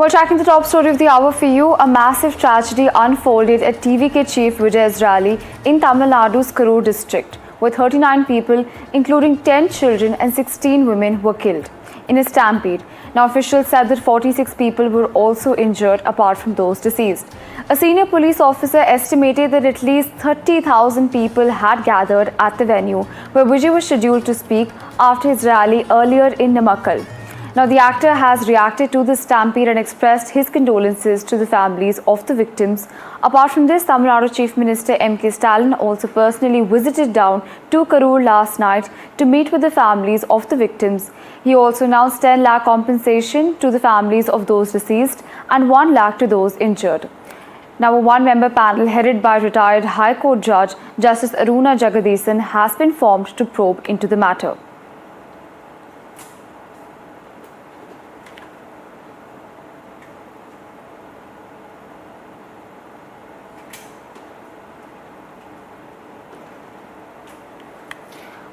Well, tracking the top story of the hour for you, a massive tragedy unfolded at TVK chief Vijay's rally in Tamil Nadu's Karur district, where 39 people, including 10 children and 16 women, were killed in a stampede. Now, officials said that 46 people were also injured apart from those deceased. A senior police officer estimated that at least 30,000 people had gathered at the venue where Vijay was scheduled to speak after his rally earlier in Namakkal. Now, the actor has reacted to the stampede and expressed his condolences to the families of the victims. Apart from this, Tamil Nadu Chief Minister M.K. Stalin also personally visited down to Karur last night to meet with the families of the victims. He also announced 10 lakh compensation to the families of those deceased and 1 lakh to those injured. Now, a one-member panel headed by retired High Court Judge Justice Aruna Jagadeesan has been formed to probe into the matter.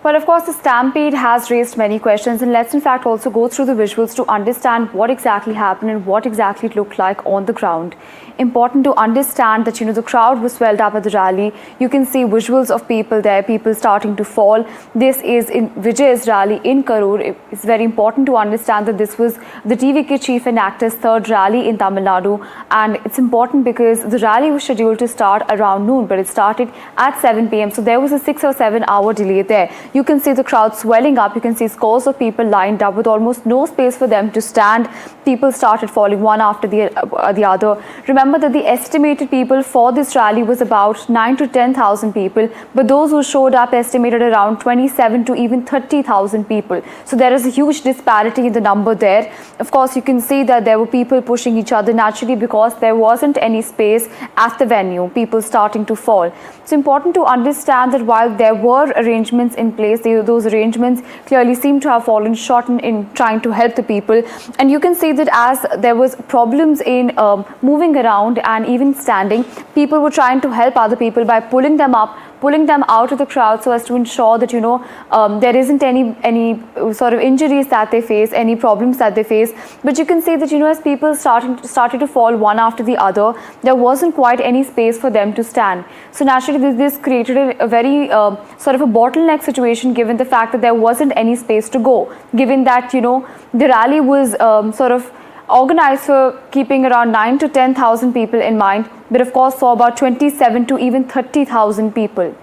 Well, of course, the stampede has raised many questions, and let's in fact also go through the visuals to understand what exactly happened and what exactly it looked like on the ground. Important to understand that, the crowd was swelled up at the rally. You can see visuals of people there, people starting to fall. This is in Vijay's rally in Karur. It's very important to understand that this was the TVK chief and actor's third rally in Tamil Nadu, and it's important because the rally was scheduled to start around noon, but it started at 7 p.m. So there was a 6 or 7 hour delay there. You can see the crowd swelling up. You can see scores of people lined up with almost no space for them to stand. People started falling one after the other. Remember that the estimated people for this rally was about 9 to 10,000 people, but those who showed up estimated around 27 to even 30,000 people. So there is a huge disparity in the number there. Of course, you can see that there were people pushing each other naturally because there wasn't any space at the venue. People starting to fall. It's important to understand that while there were arrangements in place, those arrangements clearly seem to have fallen short in trying to help the people. And you can see that as there was problems in moving around and even standing, people were trying to help other people by pulling them up, pulling them out of the crowd so as to ensure that there isn't any sort of injuries that they face, any problems that they face. But you can see that as people started to fall one after the other, there wasn't quite any space for them to stand. So naturally this created a very sort of a bottleneck situation, given the fact that there wasn't any space to go, given that the rally was sort of organized for keeping around 9 to 10,000 people in mind, but of course saw about 27 to even 30,000 people.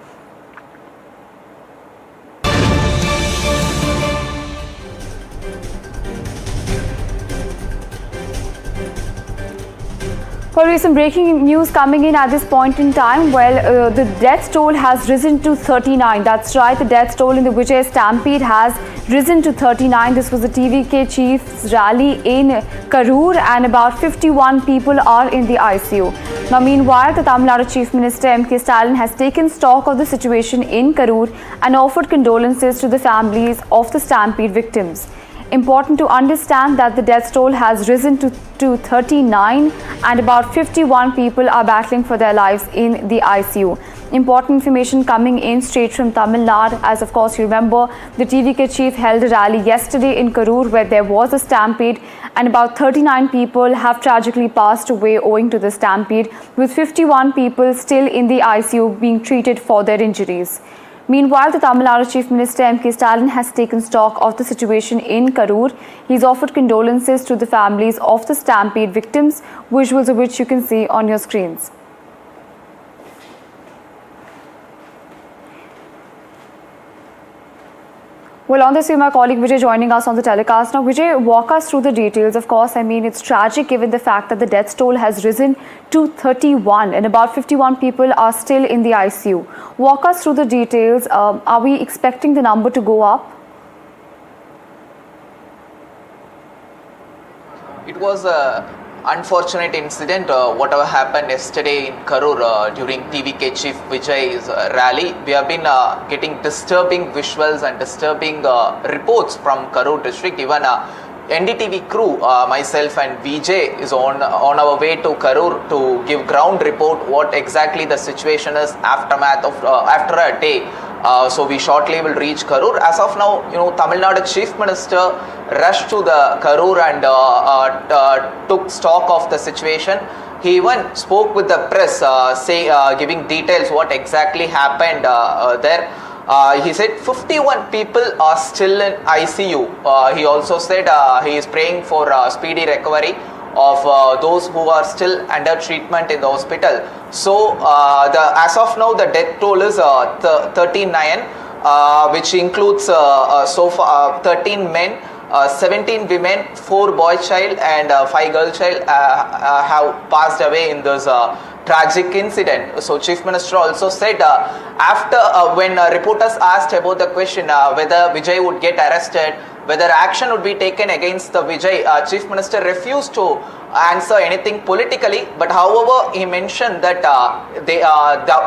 Well, recent breaking news coming in at this point in time. Well, the death toll has risen to 39. That's right, the death toll in the Vijay Stampede has risen to 39. This was the TVK chief's rally in Karur, and about 51 people are in the ICU. Now, meanwhile, the Tamil Nadu Chief Minister M.K. Stalin has taken stock of the situation in Karur and offered condolences to the families of the stampede victims. Important to understand that the death toll has risen to 39 and about 51 people are battling for their lives in the ICU. Important information coming in straight from Tamil Nadu, as of course you remember the TVK chief held a rally yesterday in Karur where there was a stampede and about 39 people have tragically passed away owing to the stampede, with 51 people still in the ICU being treated for their injuries. Meanwhile, the Tamil Nadu Chief Minister M.K. Stalin has taken stock of the situation in Karur. He's offered condolences to the families of the stampede victims, visuals of which you can see on your screens. Well, on this, my colleague Vijay joining us on the telecast. Now, Vijay, walk us through the details. Of course, it's tragic given the fact that the death toll has risen to 31 and about 51 people are still in the ICU. Walk us through the details. Are we expecting the number to go up? It was a unfortunate incident, whatever happened yesterday in Karur during TVK Chief Vijay's rally. We have been getting disturbing visuals and disturbing reports from Karur district. Even NDTV crew, myself and Vijay is on our way to Karur to give ground report what exactly the situation is after a day So we shortly will reach Karur. As of now, Tamil Nadu Chief Minister rushed to the Karur and took stock of the situation. He even spoke with the press, giving details what exactly happened there. He said 51 people are still in ICU. He also said he is praying for speedy recovery of those who are still under treatment in the hospital. So as of now the death toll is 39, which includes so far 13 men, 17 women, 4 boy child and 5 girl child have passed away in this tragic incident. So Chief Minister also said after when reporters asked about the question whether Vijay would get arrested, whether action would be taken against the Vijay, Chief Minister refused to answer anything politically, but however he mentioned that the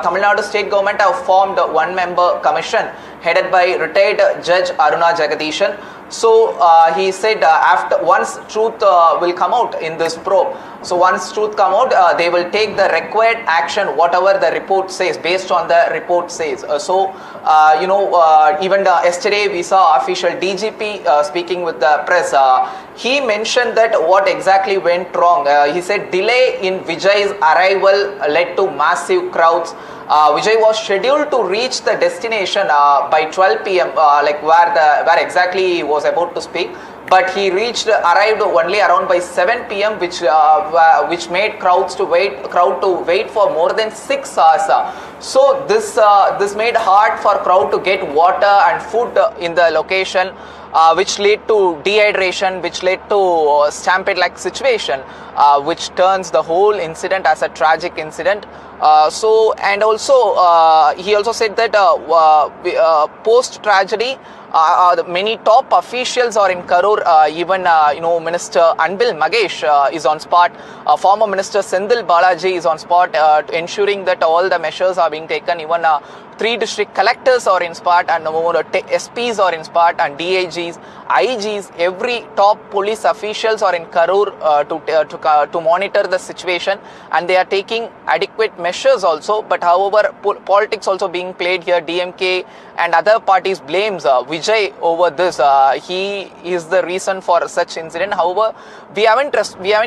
Tamil Nadu state government have formed a 1-member commission headed by retired Judge Aruna Jagadishan. So he said after once truth will come out in this probe, so once truth come out, they will take the required action whatever the report says, based on the report says. Even yesterday we saw official DGP speaking with the press. He mentioned that what exactly went wrong. He said delay in Vijay's arrival led to massive crowds. Vijay was scheduled to reach the destination by 12 p.m. Like where exactly he was about to speak, but he arrived only around by 7 p.m. which made crowd to wait for more than 6 hours. So this made hard for crowd to get water and food in the location, which led to dehydration, which led to stampede like situation, which turns the whole incident as a tragic incident. And also he also said that post tragedy many top officials are in Karur. Even Minister Anbil Magesh is on spot. Former Minister Sendil Balaji is on spot, ensuring that all the measures are being taken. Even 3 district collectors are in spot, and SPs are in spot, and DIGs, IGs, every top police officials are in Karur to monitor the situation, and they are taking adequate measures also. But however, politics also being played here. DMK and other parties blames Vijay over this. He is the reason for such incident. However, we haven't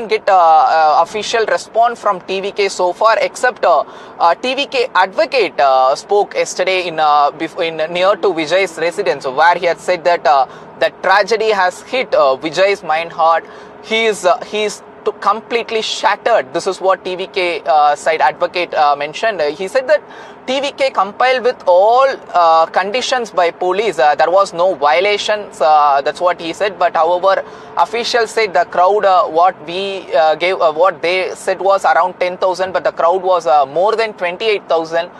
get official response from TVK so far, except TVK advocate spoke yesterday in near to Vijay's residence, where he had said that that tragedy has hit Vijay's mind hard. He is completely shattered. This is what TVK side advocate mentioned. He said that TVK complied with all conditions by police. There was no violations. That's what he said. But however, officials said the crowd, what they said was around 10,000, but the crowd was more than 28,000.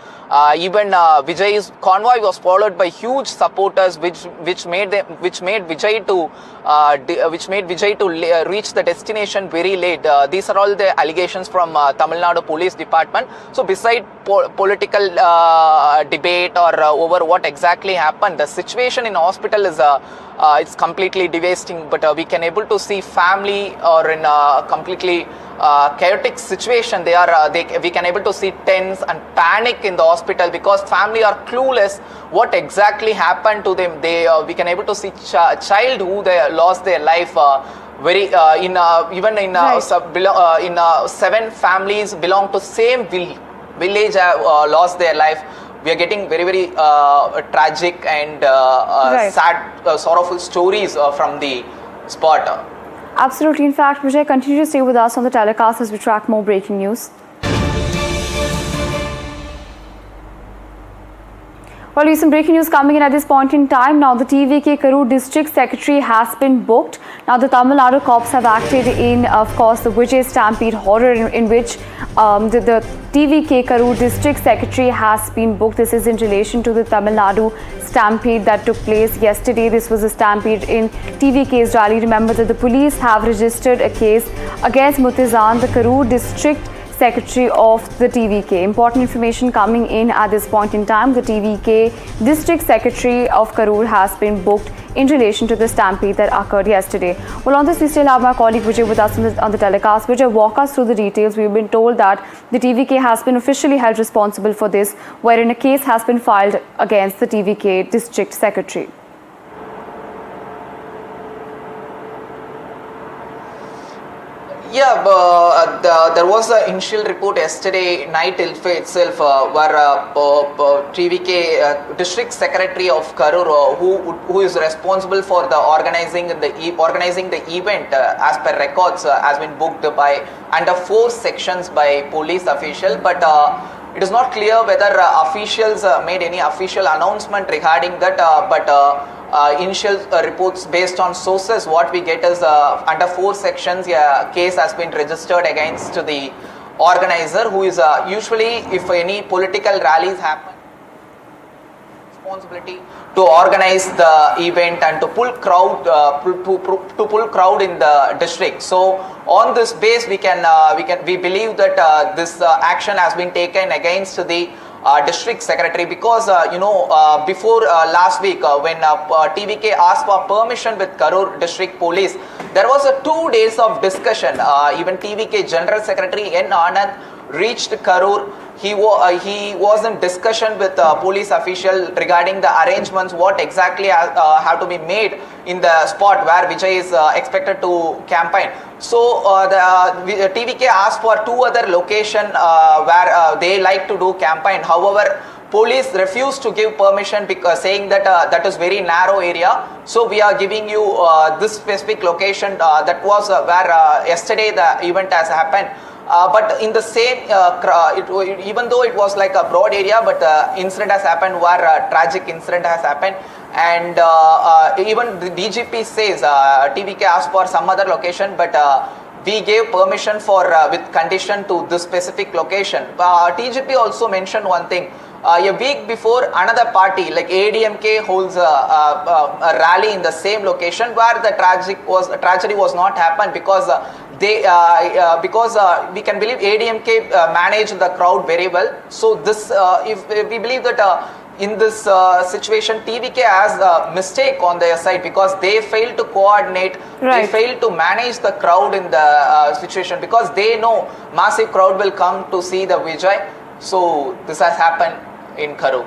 Even Vijay's convoy was followed by huge supporters, which made Vijay to reach the destination very late. These are all the allegations from Tamil Nadu Police Department. So, beside political debate or over what exactly happened, the situation in hospital is it's completely devastating. But we can able to see family or in a completely chaotic situation. We can able to see tense and panic in the hospital because family are clueless what exactly happened to them. We can able to see child who they lost their life. In 7 families belong to same village lost their life. We are getting very, very tragic and sad, sorrowful stories from the spot. Absolutely. In fact, Vijay, continue to stay with us on the telecast as we track more breaking news. Well, recent breaking news coming in at this point in time. Now, the TVK Karur District Secretary has been booked. Now, the Tamil Nadu cops have acted in, of course, the Vijay Stampede horror in which the TVK Karur District Secretary has been booked. This is in relation to the Tamil Nadu Stampede that took place yesterday. This was a stampede in TVK's rally. Remember that the police have registered a case against Mutizan, the Karur District Secretary of the TVK. Important information coming in at this point in time. The TVK District Secretary of Karur has been booked in relation to the stampede that occurred yesterday. Well, on this, we still have my colleague Vijay with us on the telecast. Vijay, walk us through the details. We've been told that the TVK has been officially held responsible for this, wherein a case has been filed against the TVK district secretary. Yeah, there was an initial report yesterday night itself where TVK district secretary of Karur, who is responsible for the organizing the event as per records, has been booked by under 4 sections by police official, but it is not clear whether officials made any official announcement regarding that, initial reports based on sources what we get is under 4 sections a case has been registered against the organizer, who is usually, if any political rallies happen, responsibility to organize the event and to pull crowd to pull crowd in the district. So on this base we believe that this action has been taken against the district secretary, because before last week when TVK asked for permission with Karur district police, there was a 2 days of discussion. Even TVK general secretary N Anand reached Karur. He was in discussion with police official regarding the arrangements, what exactly have to be made in the spot where Vijay is expected to campaign. So the TVK asked for 2 other location where they like to do campaign. However, police refused to give permission because saying that that is very narrow area. So we are giving you this specific location. That was where yesterday the event has happened. But in the same, even though it was like a broad area, but incident has happened where a tragic incident has happened, and even the DGP says TVK asked for some other location, but we gave permission for with condition to this specific location. TGP also mentioned one thing. A week before, another party like ADMK holds a rally in the same location where the tragedy was not happened, because because we can believe ADMK managed the crowd very well. So this, if we believe that in this situation, TVK has a mistake on their side, because they failed to coordinate, right. They failed to manage the crowd in the situation, because they know massive crowd will come to see the Vijay. So this has happened in Karur.